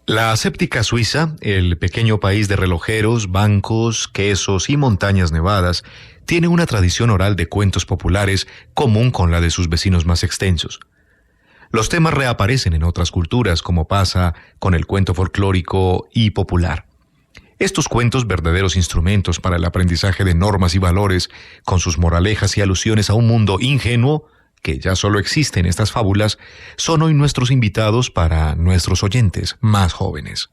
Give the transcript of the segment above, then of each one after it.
La aséptica Suiza, el pequeño país de relojeros, bancos, quesos y montañas nevadas, tiene una tradición oral de cuentos populares común con la de sus vecinos más extensos. Los temas reaparecen en otras culturas, como pasa con el cuento folclórico y popular. Estos cuentos, verdaderos instrumentos para el aprendizaje de normas y valores, con sus moralejas y alusiones a un mundo ingenuo, que ya solo existe en estas fábulas, son hoy nuestros invitados para nuestros oyentes más jóvenes.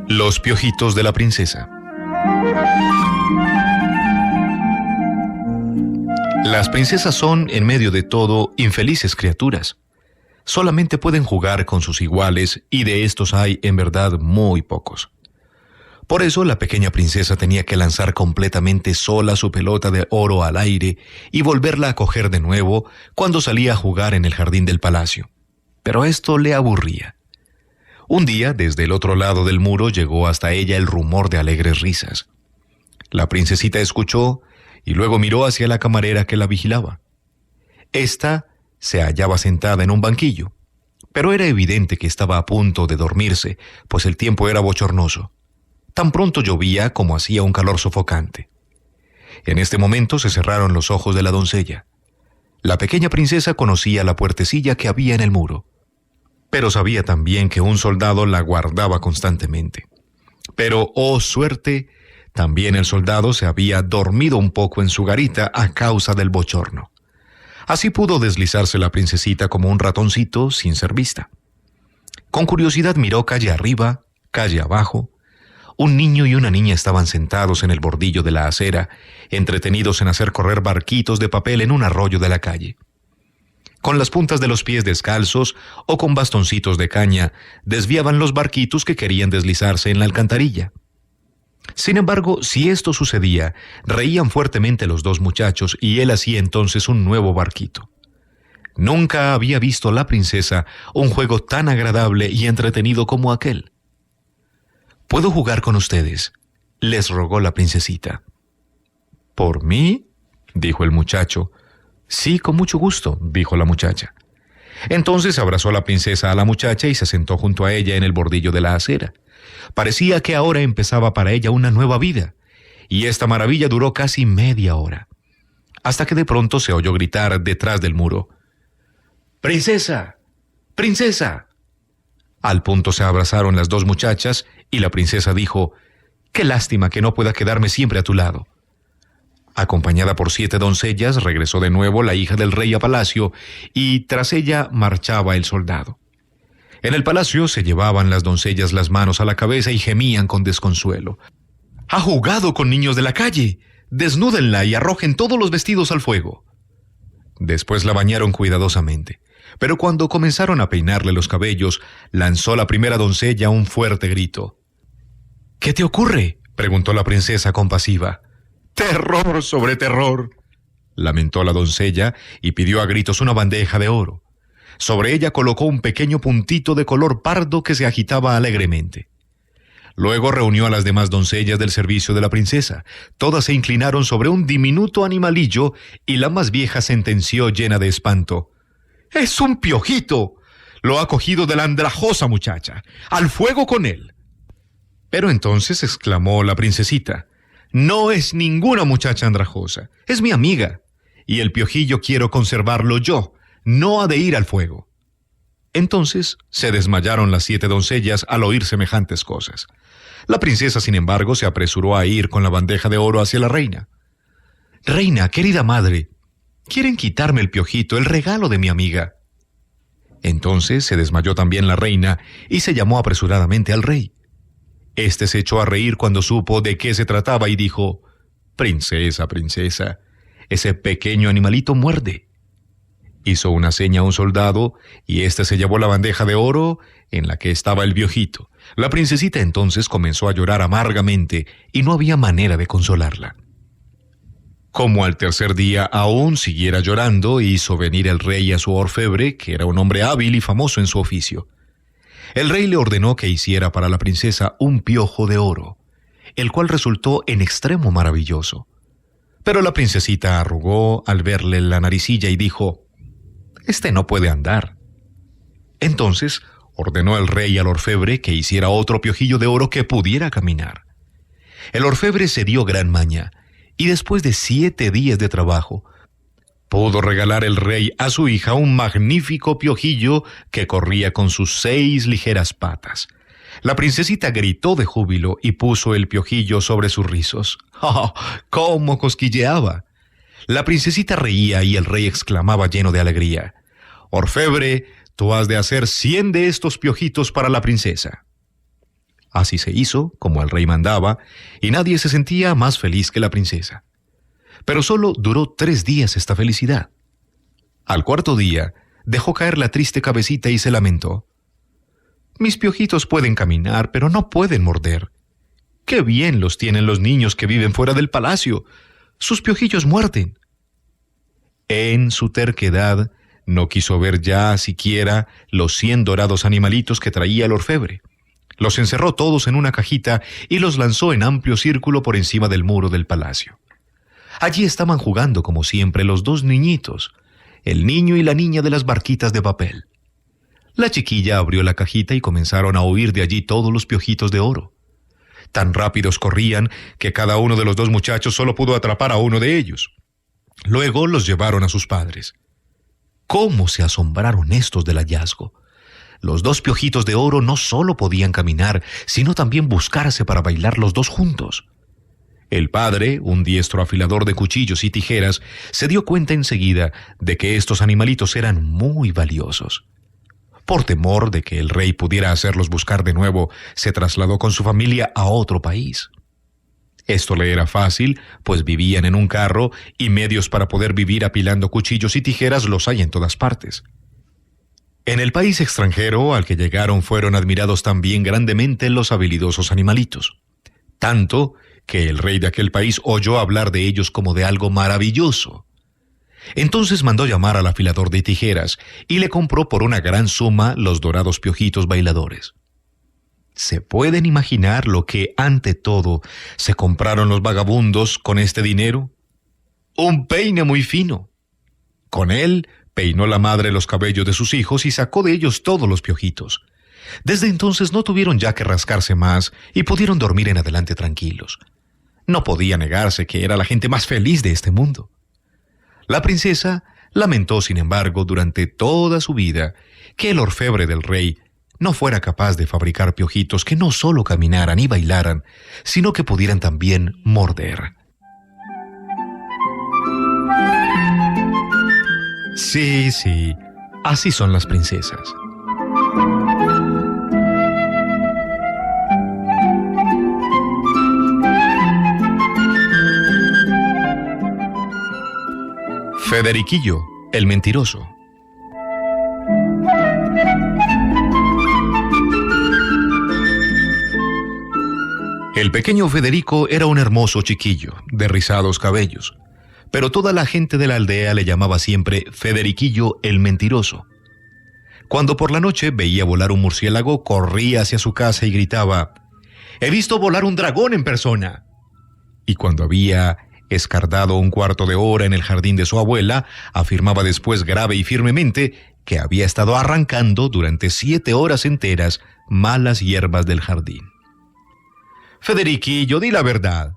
Los piojitos de la princesa. Las princesas son, en medio de todo, infelices criaturas. Solamente pueden jugar con sus iguales y de estos hay, en verdad, muy pocos. Por eso la pequeña princesa tenía que lanzar completamente sola su pelota de oro al aire y volverla a coger de nuevo cuando salía a jugar en el jardín del palacio. Pero esto le aburría. Un día, desde el otro lado del muro, llegó hasta ella el rumor de alegres risas. La princesita escuchó y luego miró hacia la camarera que la vigilaba. Esta se hallaba sentada en un banquillo, pero era evidente que estaba a punto de dormirse, pues el tiempo era bochornoso. Tan pronto llovía como hacía un calor sofocante. En este momento se cerraron los ojos de la doncella. La pequeña princesa conocía la puertecilla que había en el muro, pero sabía también que un soldado la guardaba constantemente. Pero, oh suerte, también el soldado se había dormido un poco en su garita a causa del bochorno. Así pudo deslizarse la princesita como un ratoncito sin ser vista. Con curiosidad miró calle arriba, calle abajo. Un niño y una niña estaban sentados en el bordillo de la acera, entretenidos en hacer correr barquitos de papel en un arroyo de la calle. Con las puntas de los pies descalzos o con bastoncitos de caña, desviaban los barquitos que querían deslizarse en la alcantarilla. Sin embargo, si esto sucedía, reían fuertemente los dos muchachos y él hacía entonces un nuevo barquito. Nunca había visto la princesa un juego tan agradable y entretenido como aquel. «¿Puedo jugar con ustedes?», les rogó la princesita. «¿Por mí?», dijo el muchacho. «Sí, con mucho gusto», dijo la muchacha. Entonces abrazó la princesa a la muchacha y se sentó junto a ella en el bordillo de la acera. Parecía que ahora empezaba para ella una nueva vida, y esta maravilla duró casi media hora, hasta que de pronto se oyó gritar detrás del muro: «¡Princesa! ¡Princesa!». Al punto se abrazaron las dos muchachas y la princesa dijo: «Qué lástima que no pueda quedarme siempre a tu lado». Acompañada por 7 doncellas, regresó de nuevo la hija del rey a palacio y tras ella marchaba el soldado. En el palacio se llevaban las doncellas las manos a la cabeza y gemían con desconsuelo. «¡Ha jugado con niños de la calle! ¡Desnúdenla y arrojen todos los vestidos al fuego!». Después la bañaron cuidadosamente, pero cuando comenzaron a peinarle los cabellos, lanzó la primera doncella un fuerte grito. «¿Qué te ocurre?», preguntó la princesa compasiva. «Terror sobre terror», lamentó la doncella y pidió a gritos una bandeja de oro. Sobre ella colocó un pequeño puntito de color pardo que se agitaba alegremente. Luego reunió a las demás doncellas del servicio de la princesa. Todas se inclinaron sobre un diminuto animalillo y la más vieja sentenció llena de espanto: «¡Es un piojito! Lo ha cogido de la andrajosa muchacha. ¡Al fuego con él!». Pero entonces exclamó la princesita: «No es ninguna muchacha andrajosa, es mi amiga, y el piojillo quiero conservarlo yo, no ha de ir al fuego». Entonces se desmayaron las 7 doncellas al oír semejantes cosas. La princesa, sin embargo, se apresuró a ir con la bandeja de oro hacia la reina. «Reina, querida madre, quieren quitarme el piojito, el regalo de mi amiga». Entonces se desmayó también la reina y se llamó apresuradamente al rey. Este se echó a reír cuando supo de qué se trataba y dijo: «Princesa, princesa, ese pequeño animalito muerde». Hizo una seña a un soldado y éste se llevó la bandeja de oro en la que estaba el piojito. La princesita entonces comenzó a llorar amargamente y no había manera de consolarla. Como al tercer día aún siguiera llorando, hizo venir el rey a su orfebre, que era un hombre hábil y famoso en su oficio. El rey le ordenó que hiciera para la princesa un piojo de oro, el cual resultó en extremo maravilloso. Pero la princesita arrugó al verle la naricilla y dijo: «Este no puede andar». Entonces ordenó el rey al orfebre que hiciera otro piojillo de oro que pudiera caminar. El orfebre se dio gran maña, y después de 7 días de trabajo, pudo regalar el rey a su hija un magnífico piojillo que corría con sus 6 ligeras patas. La princesita gritó de júbilo y puso el piojillo sobre sus rizos. ¡Oh, cómo cosquilleaba! La princesita reía y el rey exclamaba lleno de alegría: «Orfebre, tú has de hacer 100 de estos piojitos para la princesa». Así se hizo, como el rey mandaba, y nadie se sentía más feliz que la princesa. Pero solo duró 3 días esta felicidad. Al 4.º día, dejó caer la triste cabecita y se lamentó: «Mis piojitos pueden caminar, pero no pueden morder. ¡Qué bien los tienen los niños que viven fuera del palacio! Sus piojillos muerden». En su terquedad, no quiso ver ya siquiera los 100 dorados animalitos que traía el orfebre. Los encerró todos en una cajita y los lanzó en amplio círculo por encima del muro del palacio. Allí estaban jugando como siempre los 2 niñitos, el niño y la niña de las barquitas de papel. La chiquilla abrió la cajita y comenzaron a huir de allí todos los piojitos de oro. Tan rápidos corrían que cada uno de los 2 muchachos solo pudo atrapar a uno de ellos. Luego los llevaron a sus padres. ¿Cómo se asombraron estos del hallazgo? Los 2 piojitos de oro no solo podían caminar, sino también buscarse para bailar los 2 juntos. El padre, un diestro afilador de cuchillos y tijeras, se dio cuenta enseguida de que estos animalitos eran muy valiosos. Por temor de que el rey pudiera hacerlos buscar de nuevo, se trasladó con su familia a otro país. Esto le era fácil, pues vivían en un carro y medios para poder vivir apilando cuchillos y tijeras los hay en todas partes. En el país extranjero al que llegaron fueron admirados también grandemente los habilidosos animalitos, tanto que el rey de aquel país oyó hablar de ellos como de algo maravilloso. Entonces mandó llamar al afilador de tijeras y le compró por una gran suma los dorados piojitos bailadores. ¿Se pueden imaginar lo que, ante todo, se compraron los vagabundos con este dinero? Un peine muy fino. Con él peinó la madre los cabellos de sus hijos y sacó de ellos todos los piojitos. Desde entonces no tuvieron ya que rascarse más y pudieron dormir en adelante tranquilos. No podía negarse que era la gente más feliz de este mundo. La princesa lamentó, sin embargo, durante toda su vida, que el orfebre del rey no fuera capaz de fabricar piojitos que no solo caminaran y bailaran, sino que pudieran también morder. Sí, así son las princesas. Federiquillo, el mentiroso. El pequeño Federico era un hermoso chiquillo, de rizados cabellos, pero toda la gente de la aldea le llamaba siempre Federiquillo el mentiroso. Cuando por la noche veía volar un murciélago, corría hacia su casa y gritaba: «¡He visto volar un dragón en persona!». Y cuando había escardado un cuarto de hora en el jardín de su abuela, afirmaba después grave y firmemente que había estado arrancando durante 7 horas enteras malas hierbas del jardín. «Federiquillo, di la verdad»,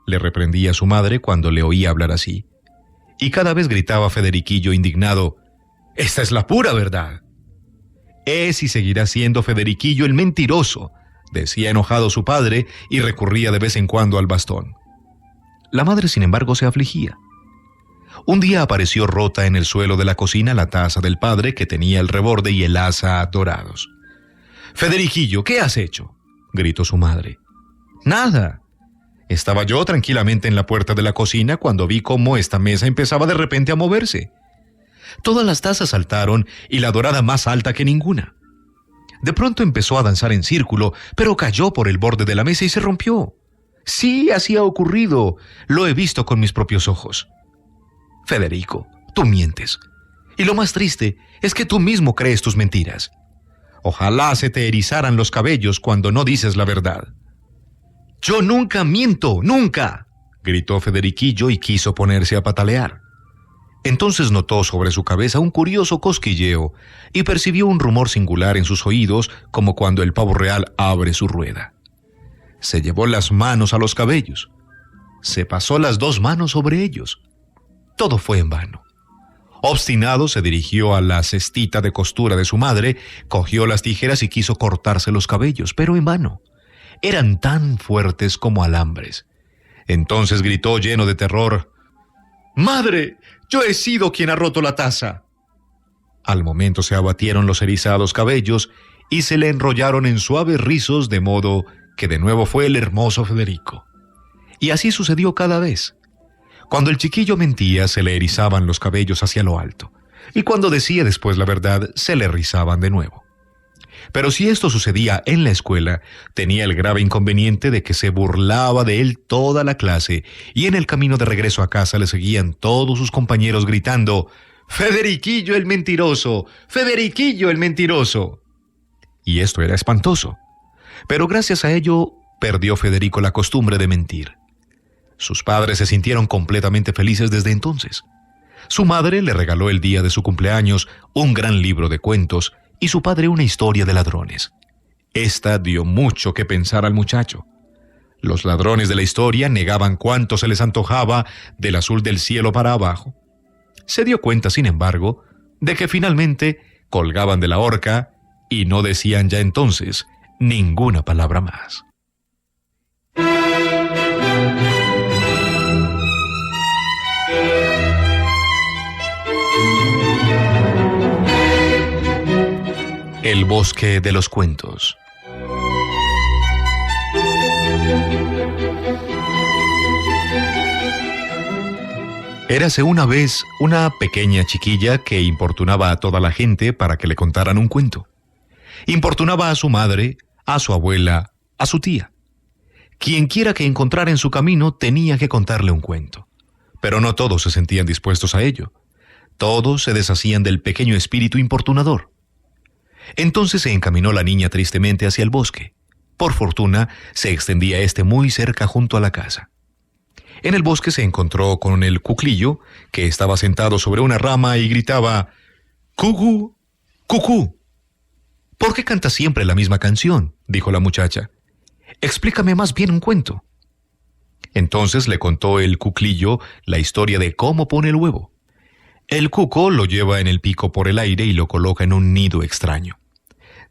le reprendía su madre cuando le oía hablar así. Y cada vez gritaba Federiquillo indignado: «Esta es la pura verdad». «Es y seguirá siendo Federiquillo el mentiroso», decía enojado su padre y recurría de vez en cuando al bastón. La madre, sin embargo, se afligía. Un día apareció rota en el suelo de la cocina la taza del padre que tenía el reborde y el asa dorados. «Federiquillo, ¿qué has hecho?», gritó su madre. «Nada. Estaba yo tranquilamente en la puerta de la cocina cuando vi cómo esta mesa empezaba de repente a moverse. Todas las tazas saltaron y la dorada más alta que ninguna. De pronto empezó a danzar en círculo, pero cayó por el borde de la mesa y se rompió. Sí, así ha ocurrido. Lo he visto con mis propios ojos». «Federico, tú mientes. Y lo más triste es que tú mismo crees tus mentiras. Ojalá se te erizaran los cabellos cuando no dices la verdad». «Yo nunca miento, nunca», gritó Federiquillo y quiso ponerse a patalear. Entonces notó sobre su cabeza un curioso cosquilleo y percibió un rumor singular en sus oídos, como cuando el pavo real abre su rueda. Se llevó las manos a los cabellos. Se pasó las 2 manos sobre ellos. Todo fue en vano. Obstinado, se dirigió a la cestita de costura de su madre, cogió las tijeras y quiso cortarse los cabellos, pero en vano. Eran tan fuertes como alambres. Entonces gritó lleno de terror: «¡Madre! ¡Yo he sido quien ha roto la taza!». Al momento se abatieron los erizados cabellos y se le enrollaron en suaves rizos, de modo que de nuevo fue el hermoso Federico. Y así sucedió cada vez. Cuando el chiquillo mentía, se le erizaban los cabellos hacia lo alto, y cuando decía después la verdad, se le rizaban de nuevo. Pero si esto sucedía en la escuela, tenía el grave inconveniente de que se burlaba de él toda la clase, y en el camino de regreso a casa le seguían todos sus compañeros gritando: «¡Federiquillo el mentiroso! ¡Federiquillo el mentiroso!». Y esto era espantoso. Pero gracias a ello, perdió Federico la costumbre de mentir. Sus padres se sintieron completamente felices desde entonces. Su madre le regaló el día de su cumpleaños un gran libro de cuentos y su padre una historia de ladrones. Esta dio mucho que pensar al muchacho. Los ladrones de la historia negaban cuanto se les antojaba del azul del cielo para abajo. Se dio cuenta, sin embargo, de que finalmente colgaban de la horca y no decían ya entonces ninguna palabra más. El bosque de los cuentos. Érase una vez una pequeña chiquilla que importunaba a toda la gente para que le contaran un cuento. Importunaba a su madre, a su abuela, a su tía. Quienquiera que encontrara en su camino tenía que contarle un cuento. Pero no todos se sentían dispuestos a ello. Todos se deshacían del pequeño espíritu importunador. Entonces se encaminó la niña tristemente hacia el bosque. Por fortuna, se extendía este muy cerca junto a la casa. En el bosque se encontró con el cuclillo, que estaba sentado sobre una rama y gritaba: «¡Cucú! ¡Cucú!». «¿Por qué cantas siempre la misma canción?», dijo la muchacha. «Explícame más bien un cuento». Entonces le contó el cuclillo la historia de cómo pone el huevo. El cuco lo lleva en el pico por el aire y lo coloca en un nido extraño.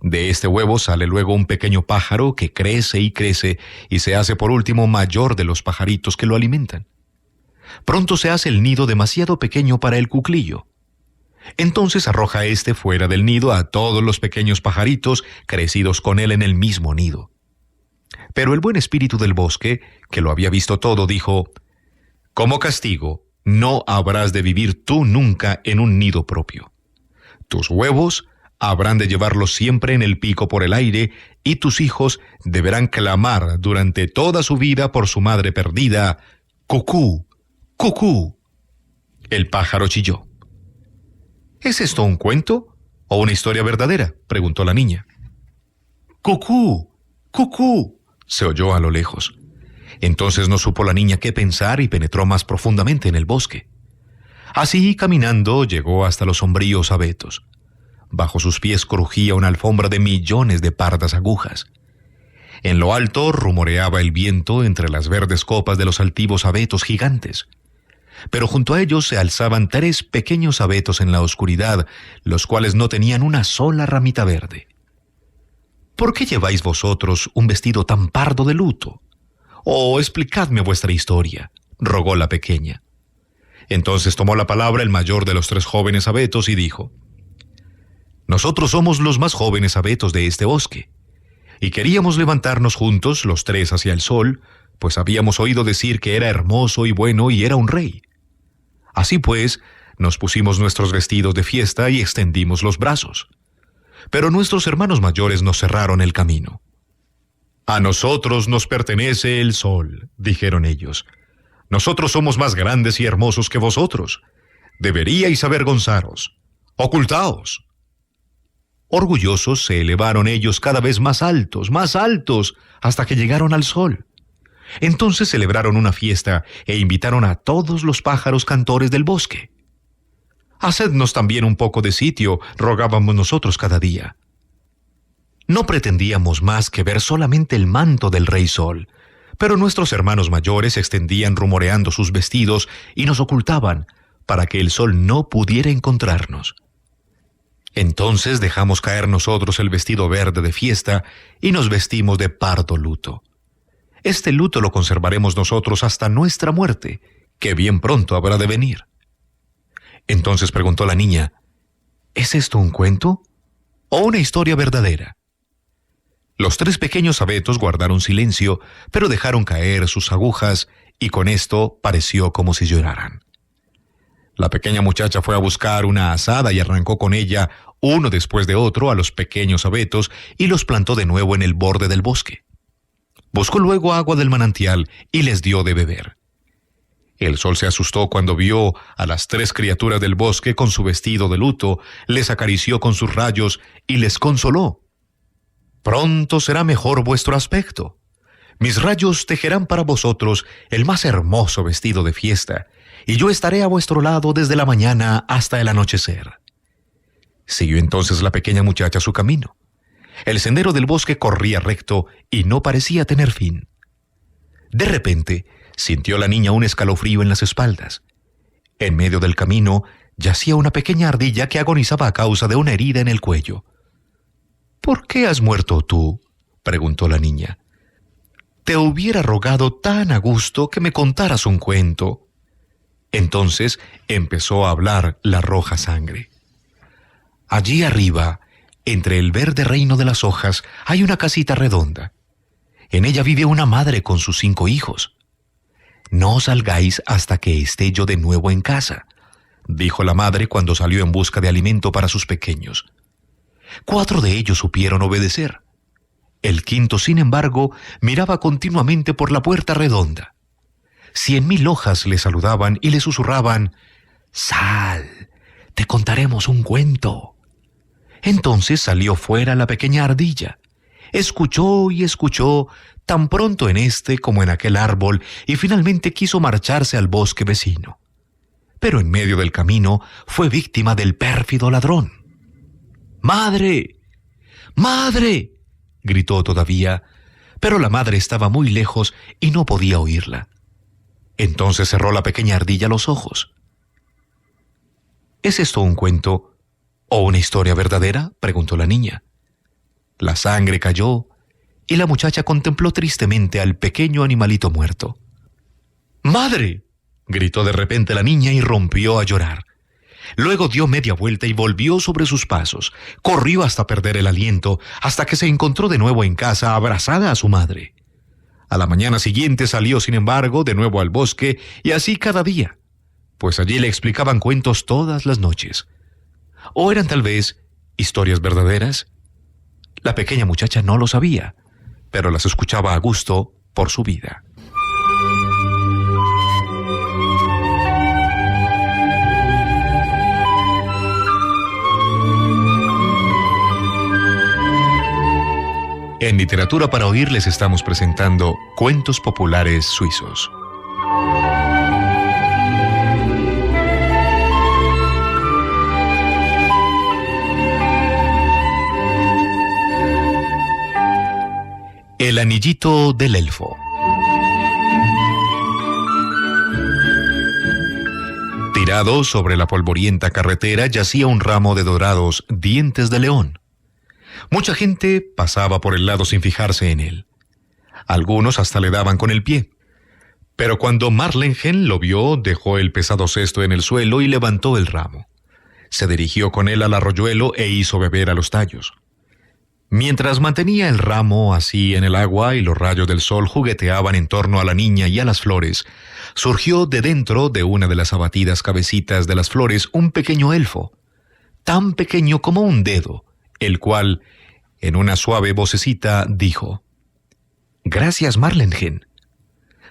De este huevo sale luego un pequeño pájaro que crece y se hace por último mayor de los pajaritos que lo alimentan. Pronto se hace el nido demasiado pequeño para el cuclillo. Entonces arroja éste fuera del nido a todos los pequeños pajaritos crecidos con él en el mismo nido. Pero el buen espíritu del bosque, que lo había visto todo, dijo: «Como castigo, no habrás de vivir tú nunca en un nido propio. Tus huevos habrán de llevarlos siempre en el pico por el aire, y tus hijos deberán clamar durante toda su vida por su madre perdida: ¡Cucú! ¡Cucú!». El pájaro chilló. «¿Es esto un cuento o una historia verdadera?», preguntó la niña. «¡Cucú! ¡Cucú!», se oyó a lo lejos. Entonces no supo la niña qué pensar y penetró más profundamente en el bosque. Así, caminando, llegó hasta los sombríos abetos. Bajo sus pies crujía una alfombra de millones de pardas agujas. En lo alto rumoreaba el viento entre las verdes copas de los altivos abetos gigantes. Pero junto a ellos se alzaban 3 pequeños abetos en la oscuridad, los cuales no tenían una sola ramita verde. «¿Por qué lleváis vosotros un vestido tan pardo de luto? Oh, explicadme vuestra historia», rogó la pequeña. Entonces tomó la palabra el mayor de los 3 jóvenes abetos y dijo: «Nosotros somos los más jóvenes abetos de este bosque, y queríamos levantarnos juntos los 3 hacia el sol, pues habíamos oído decir que era hermoso y bueno y era un rey. Así pues, nos pusimos nuestros vestidos de fiesta y extendimos los brazos. Pero nuestros hermanos mayores nos cerraron el camino. «A nosotros nos pertenece el sol», dijeron ellos. «Nosotros somos más grandes y hermosos que vosotros. Deberíais avergonzaros. Ocultaos». Orgullosos se elevaron ellos cada vez más altos, hasta que llegaron al sol. Entonces celebraron una fiesta e invitaron a todos los pájaros cantores del bosque. «Hacednos también un poco de sitio», rogábamos nosotros cada día. No pretendíamos más que ver solamente el manto del Rey Sol, pero nuestros hermanos mayores extendían rumoreando sus vestidos y nos ocultaban para que el sol no pudiera encontrarnos. Entonces dejamos caer nosotros el vestido verde de fiesta y nos vestimos de pardo luto. Este luto lo conservaremos nosotros hasta nuestra muerte, que bien pronto habrá de venir. Entonces preguntó la niña, ¿es esto un cuento o una historia verdadera? Los 3 pequeños abetos guardaron silencio, pero dejaron caer sus agujas y con esto pareció como si lloraran. La pequeña muchacha fue a buscar una azada y arrancó con ella, uno después de otro, a los pequeños abetos y los plantó de nuevo en el borde del bosque. Buscó luego agua del manantial y les dio de beber. El sol se asustó cuando vio a las 3 criaturas del bosque con su vestido de luto, les acarició con sus rayos y les consoló. «Pronto será mejor vuestro aspecto. Mis rayos tejerán para vosotros el más hermoso vestido de fiesta, y yo estaré a vuestro lado desde la mañana hasta el anochecer». Siguió entonces la pequeña muchacha su camino. El sendero del bosque corría recto y no parecía tener fin. De repente, sintió la niña un escalofrío en las espaldas. En medio del camino yacía una pequeña ardilla que agonizaba a causa de una herida en el cuello. «¿Por qué has muerto tú?», preguntó la niña. «Te hubiera rogado tan a gusto que me contaras un cuento». Entonces empezó a hablar la roja sangre. «Allí arriba, entre el verde reino de las hojas, hay una casita redonda. En ella vive una madre con sus 5 hijos. No salgáis hasta que esté yo de nuevo en casa», dijo la madre cuando salió en busca de alimento para sus pequeños. 4 de ellos supieron obedecer. El 5.º, sin embargo, miraba continuamente por la puerta redonda. 100.000 hojas le saludaban y le susurraban: «Sal, te contaremos un cuento». Entonces salió fuera la pequeña ardilla. Escuchó y escuchó, tan pronto en este como en aquel árbol, y finalmente quiso marcharse al bosque vecino. Pero en medio del camino fue víctima del pérfido ladrón. «¡Madre! ¡Madre!», gritó todavía, pero la madre estaba muy lejos y no podía oírla. Entonces cerró la pequeña ardilla los ojos. «¿Es esto un cuento o una historia verdadera?», preguntó la niña. La sangre cayó y la muchacha contempló tristemente al pequeño animalito muerto. «¡Madre!», gritó de repente la niña y rompió a llorar. Luego dio media vuelta y volvió sobre sus pasos. Corrió hasta perder el aliento, hasta que se encontró de nuevo en casa abrazada a su madre. A la mañana siguiente salió, sin embargo, de nuevo al bosque, y así cada día, pues allí le explicaban cuentos todas las noches. ¿O eran tal vez historias verdaderas? La pequeña muchacha no lo sabía, pero las escuchaba a gusto por su vida. En Literatura para Oír les estamos presentando Cuentos Populares Suizos. El anillito del elfo. Tirado sobre la polvorienta carretera yacía un ramo de dorados dientes de león. Mucha gente pasaba por el lado sin fijarse en él. Algunos hasta le daban con el pie. Pero cuando Marlengen lo vio, dejó el pesado cesto en el suelo y levantó el ramo. Se dirigió con él al arroyuelo e hizo beber a los tallos. Mientras mantenía el ramo así en el agua y los rayos del sol jugueteaban en torno a la niña y a las flores, surgió de dentro de una de las abatidas cabecitas de las flores un pequeño elfo, tan pequeño como un dedo, el cual, en una suave vocecita, dijo: «Gracias, Marlengen».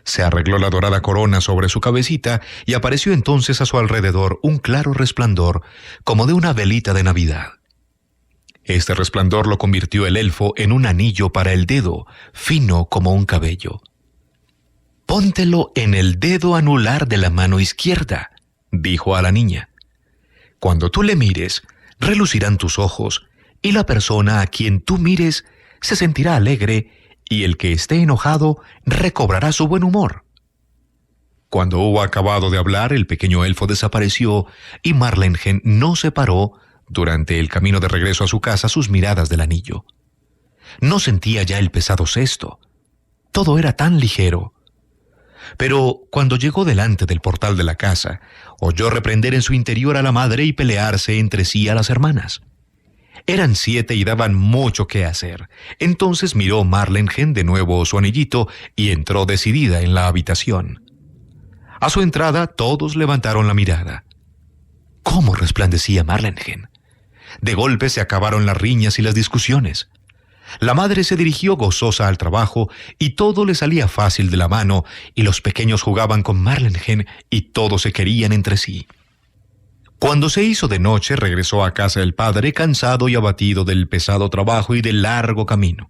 Se arregló la dorada corona sobre su cabecita y apareció entonces a su alrededor un claro resplandor, como de una velita de Navidad. Este resplandor lo convirtió el elfo en un anillo para el dedo, fino como un cabello. «Póntelo en el dedo anular de la mano izquierda», dijo a la niña. «Cuando tú le mires, relucirán tus ojos, y la persona a quien tú mires se sentirá alegre, y el que esté enojado recobrará su buen humor». Cuando hubo acabado de hablar, el pequeño elfo desapareció, y Marlengen no separó, durante el camino de regreso a su casa, sus miradas del anillo. No sentía ya el pesado cesto. Todo era tan ligero. Pero cuando llegó delante del portal de la casa, oyó reprender en su interior a la madre y pelearse entre sí a las hermanas. Eran 7 y daban mucho que hacer. Entonces miró Marlengen de nuevo su anillito y entró decidida en la habitación. A su entrada todos levantaron la mirada. ¿Cómo resplandecía Marlengen? De golpe se acabaron las riñas y las discusiones. La madre se dirigió gozosa al trabajo y todo le salía fácil de la mano, y los pequeños jugaban con Marlengen y todos se querían entre sí. Cuando se hizo de noche, regresó a casa el padre, cansado y abatido del pesado trabajo y del largo camino.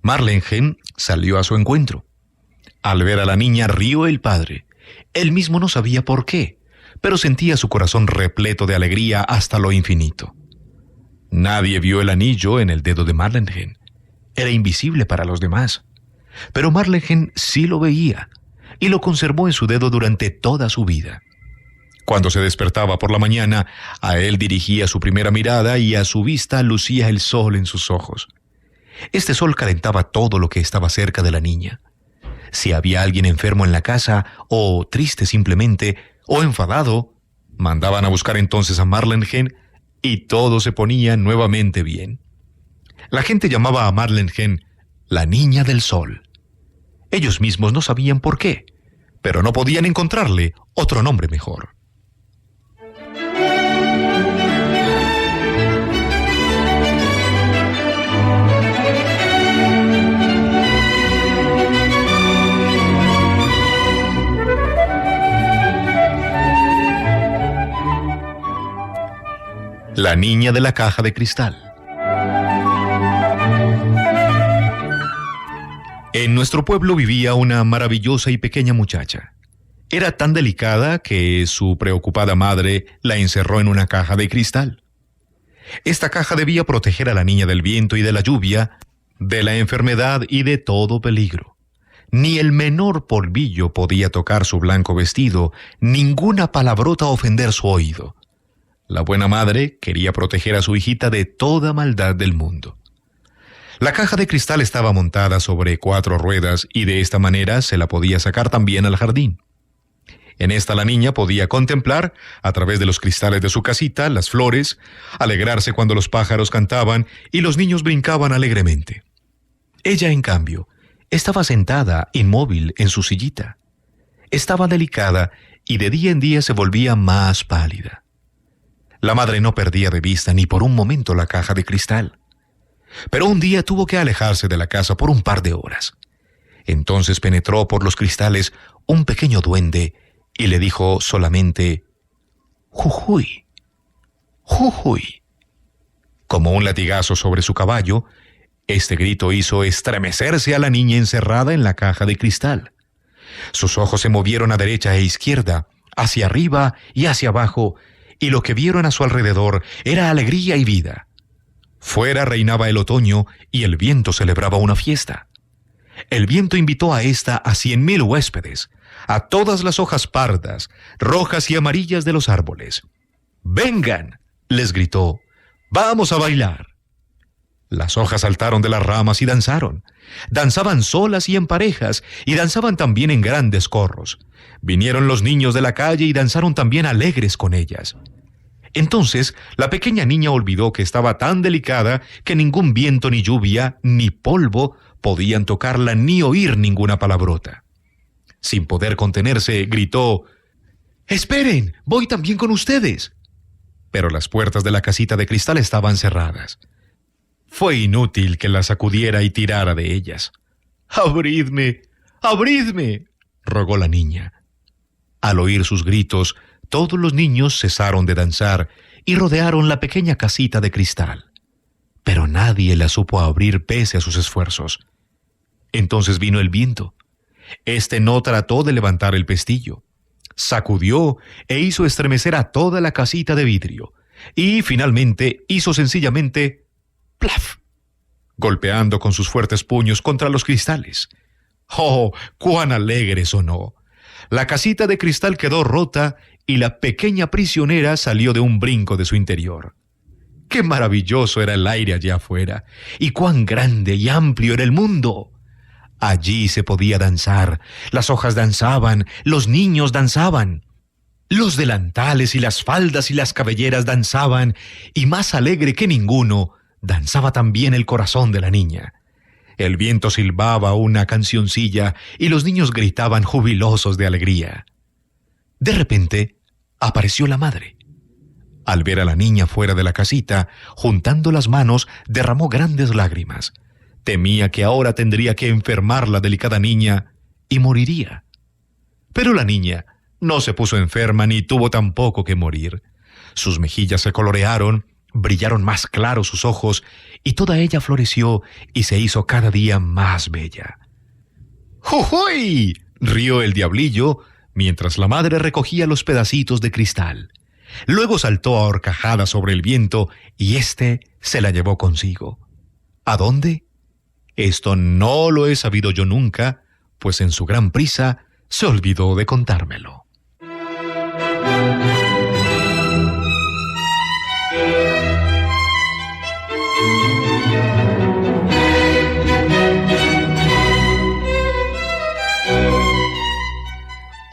Marlengen salió a su encuentro. Al ver a la niña rió el padre. Él mismo no sabía por qué, pero sentía su corazón repleto de alegría hasta lo infinito. Nadie vio el anillo en el dedo de Marlengen. Era invisible para los demás. Pero Marlengen sí lo veía, y lo conservó en su dedo durante toda su vida. Cuando se despertaba por la mañana, a él dirigía su primera mirada y a su vista lucía el sol en sus ojos. Este sol calentaba todo lo que estaba cerca de la niña. Si había alguien enfermo en la casa, o triste simplemente, o enfadado, mandaban a buscar entonces a Marlengen y todo se ponía nuevamente bien. La gente llamaba a Marlengen la Niña del Sol. Ellos mismos no sabían por qué, pero no podían encontrarle otro nombre mejor. La niña de la caja de cristal. En nuestro pueblo vivía una maravillosa y pequeña muchacha. Era tan delicada que su preocupada madre la encerró en una caja de cristal. Esta caja debía proteger a la niña del viento y de la lluvia, de la enfermedad y de todo peligro. Ni el menor polvillo podía tocar su blanco vestido, ninguna palabrota ofender su oído. La buena madre quería proteger a su hijita de toda maldad del mundo. La caja de cristal estaba montada sobre 4 ruedas y de esta manera se la podía sacar también al jardín. En esta la niña podía contemplar, a través de los cristales de su casita, las flores, alegrarse cuando los pájaros cantaban y los niños brincaban alegremente. Ella, en cambio, estaba sentada, inmóvil, en su sillita. Estaba delicada y de día en día se volvía más pálida. La madre no perdía de vista ni por un momento la caja de cristal. Pero un día tuvo que alejarse de la casa por un par de horas. Entonces penetró por los cristales un pequeño duende y le dijo solamente: «Jujuy, jujuy». Como un latigazo sobre su caballo, este grito hizo estremecerse a la niña encerrada en la caja de cristal. Sus ojos se movieron a derecha e izquierda, hacia arriba y hacia abajo, y lo que vieron a su alrededor era alegría y vida. Fuera reinaba el otoño y el viento celebraba una fiesta. El viento invitó a esta a 100,000 huéspedes, a todas las hojas pardas, rojas y amarillas de los árboles. «¡Vengan!», les gritó, «¡vamos a bailar!». Las hojas saltaron de las ramas y danzaron. Danzaban solas y en parejas, y danzaban también en grandes corros. Vinieron los niños de la calle y danzaron también alegres con ellas. Entonces, la pequeña niña olvidó que estaba tan delicada que ningún viento ni lluvia ni polvo podían tocarla ni oír ninguna palabrota. Sin poder contenerse, gritó: «¡Esperen! ¡Voy también con ustedes!». Pero las puertas de la casita de cristal estaban cerradas. Fue inútil que la sacudiera y tirara de ellas. «¡Abridme! ¡Abridme!», rogó la niña. Al oír sus gritos, todos los niños cesaron de danzar y rodearon la pequeña casita de cristal. Pero nadie la supo abrir pese a sus esfuerzos. Entonces vino el viento. Este no trató de levantar el pestillo. Sacudió e hizo estremecer a toda la casita de vidrio. Y finalmente hizo sencillamente ¡plaf!, golpeando con sus fuertes puños contra los cristales. ¡Oh, cuán alegre sonó! La casita de cristal quedó rota y la pequeña prisionera salió de un brinco de su interior. ¡Qué maravilloso era el aire allá afuera! ¡Y cuán grande y amplio era el mundo! Allí se podía danzar, las hojas danzaban, los niños danzaban. Los delantales y las faldas y las cabelleras danzaban, y más alegre que ninguno, danzaba también el corazón de la niña. El viento silbaba una cancioncilla y los niños gritaban jubilosos de alegría. De repente, apareció la madre. Al ver a la niña fuera de la casita, juntando las manos, derramó grandes lágrimas. Temía que ahora tendría que enfermar la delicada niña y moriría. Pero la niña no se puso enferma ni tuvo tampoco que morir. Sus mejillas se colorearon, brillaron más claros sus ojos, y toda ella floreció y se hizo cada día más bella. ¡Jujuy! Rió el diablillo, mientras la madre recogía los pedacitos de cristal. Luego saltó a horcajadas sobre el viento, y éste se la llevó consigo. ¿A dónde? Esto no lo he sabido yo nunca, pues en su gran prisa se olvidó de contármelo.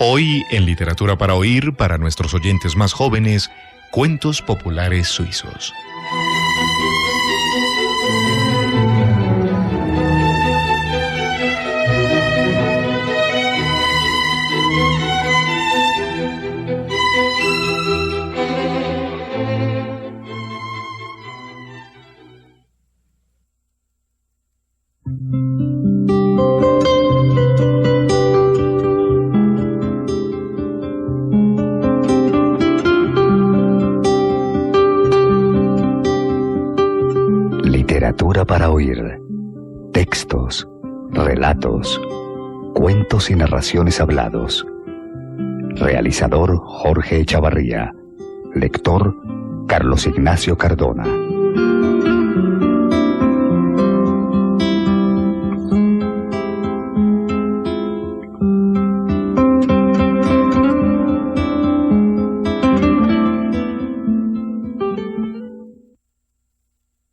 Hoy, en Literatura para Oír, para nuestros oyentes más jóvenes, cuentos populares suizos. Literatura para oír. Textos, relatos, cuentos y narraciones hablados. Realizador Jorge Echavarría. Lector Carlos Ignacio Cardona.